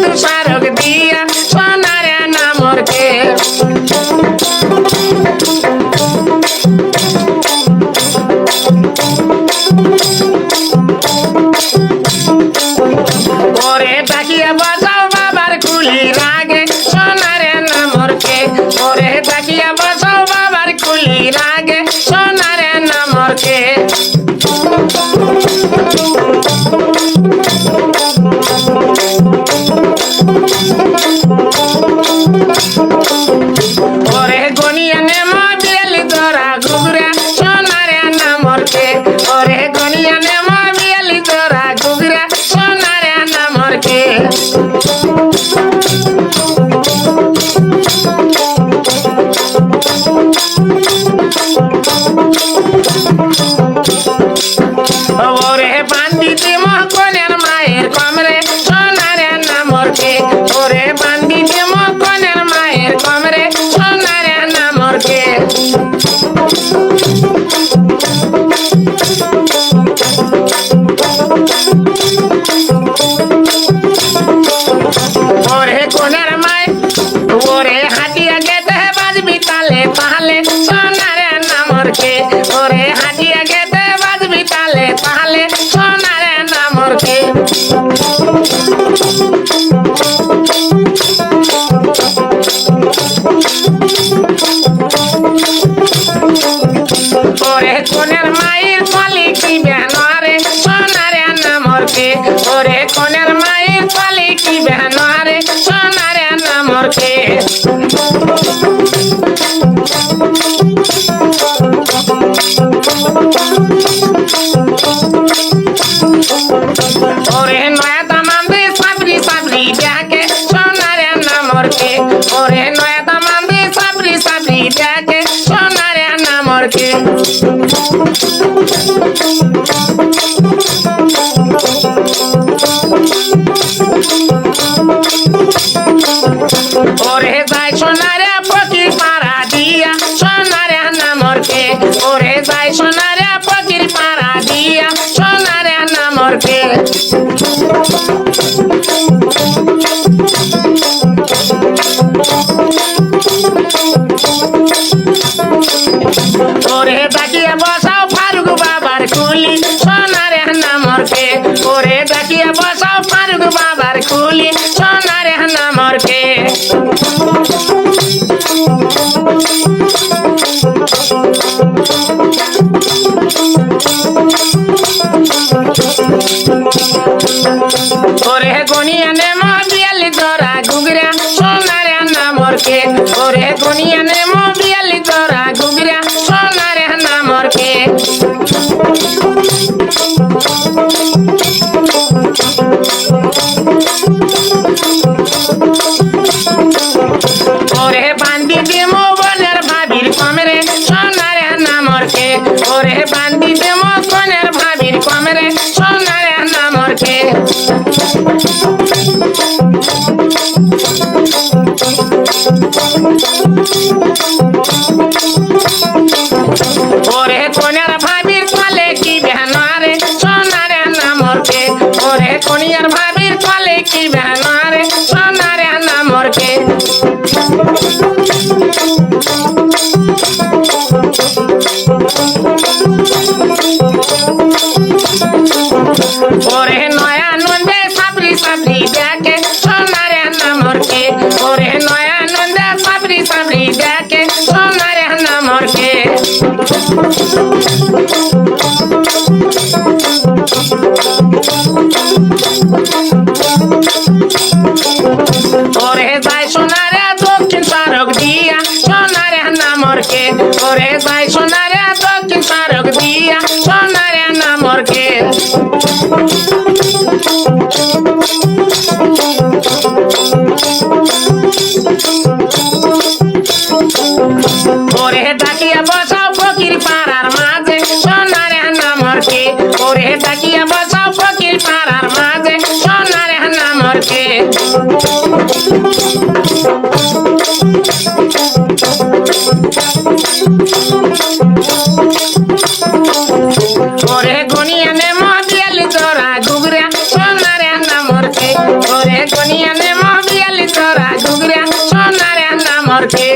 দক্ষিণ স্মারক দিয়া সোনারে নামরকে ওরে ডাকিয়া বসাও বাবার কুলি রাগে সোনারে নামরকে ওরে ডাকিয়া বসাও বাবার কুলি রাগে সোনারে নামরকে ওরে গনিয়া নেম বিয়ালি তোরা ঘুগরা সোনারে নামরকে ওরে গনিয়া নেম বিয়ালি তোরা ঘুগরা সোনারে নামরকে ওরে বান্দিতে মহকনের মায়ের কমরে সোনারে নামরকে ওরে বান্দিতে মহকনের মায়ের কমরে সোনারে নামরকে ওরে কোনের মায় ওরে হাটিয়া গেতে বাজবি তালে তাহলে সোনারে নামরকে ওরে হাটিয়া গেতে বাজবি তালে তাহলে সোনারে নামরকে ওরে কোনের মায়ের কলি কি বেনরে সোনারে নামরকে ওরে কোনের মায়ের কলি কি বেনরে সোনারে নামরকে ওরে নয়া দামান্দি সাবরি সাবরি ডাকে সোনারে নামরকে ওরে নয়া দামান্দি সাবরি সাবরি ডাকে সোনারে নামরকে ওরে যাই সোনারে ফকির পাড়া দিয়া সোনারে নামরকে ওরে যাই সোনারে ফকির পাড়া দিয়া সোনারে নামরকে ওরে ডাকিয়া বসাও ফারুক বাবার কুলি সোনারে নামরকে ওরে ডাকিয়া বসাও ফারুক বাবার কুলি সোনারে নামরকে ওরে গনিয়া নেম বিয়ালি তোরা ঘুগরা সোনারে নামরকে ওরে গনিয়া নেম বিয়ালি তোরা ঘুগরা সোনারে নামরকে ওরে বান্দি দেম বনের ভাবির কমরে সোনারে নামরকে ওরে বান্দি দেম বনের ভাবির কমরে সোনারে নামরকে ওরে কোনের ভাবির কলে কি বেহনারে সোনারে নামরকে ওরে কোনিয়ার ভাবির কলে কি বেহনারে সোনারে নামরকে ওরে নয়া নন্দে সাবরি সাবরি ডাকে সোনারে নামরকে ওরে নয়া নন্দে সাবরি সাবরি ডাকে সোনারে নামরকে ওরে যাই সোনারে দক্ষিণ স্মারক দিয়া সোনারে নামরকে ওরে যাই সোনারে দক্ষিণ স্মারক দিয়া সোনারে নামরকে ওরে ডাকিয়া বসাও ফকির পাড়ার মাঝে সোনারে নামরকে ওরে ডাকিয়া বসাও ফকির পাড়ার মাঝে সোনারে নামরকে ওরে গনিয়া নেম বিয়ালি তোরা ঘুগরা সোনারে নামরকে ওরে গনিয়া নেম নামরকে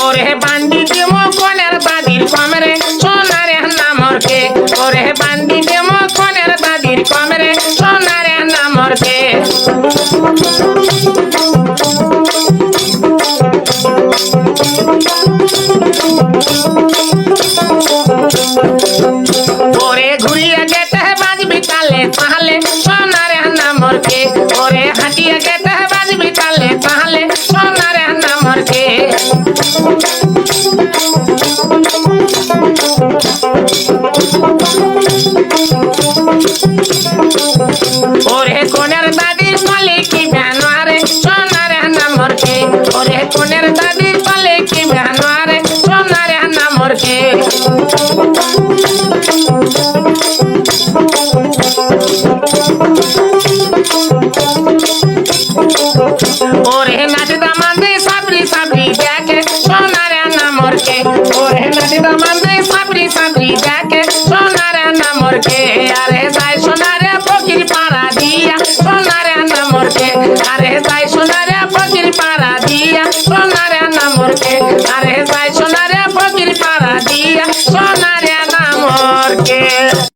ওরে বান্ডি দেমো কোনের দাদির কমরে সোনারে নামরকে ওরে বান্ডি দেমো কোনের দাদির কমরে সোনারে নামরকে ওরে ঘুরিয়ে যেতে বাজবি তালে তাহলে সোনারে নামরকে ওরে হাঁটিয়ে যেতে বাজবি তালে তাহলে সোনারে নামরকে ওরে কোনের দাদির কলে কি বেনোয়ারে সোনারে নামরকে ওরে কোনের দাদির কলে কি বেনোয়ারে সোনারে নামরকে ওরে নাচদা মান্দে সাবরি সাবরি দেখে সোনারে নামরকে ওরে নাচদা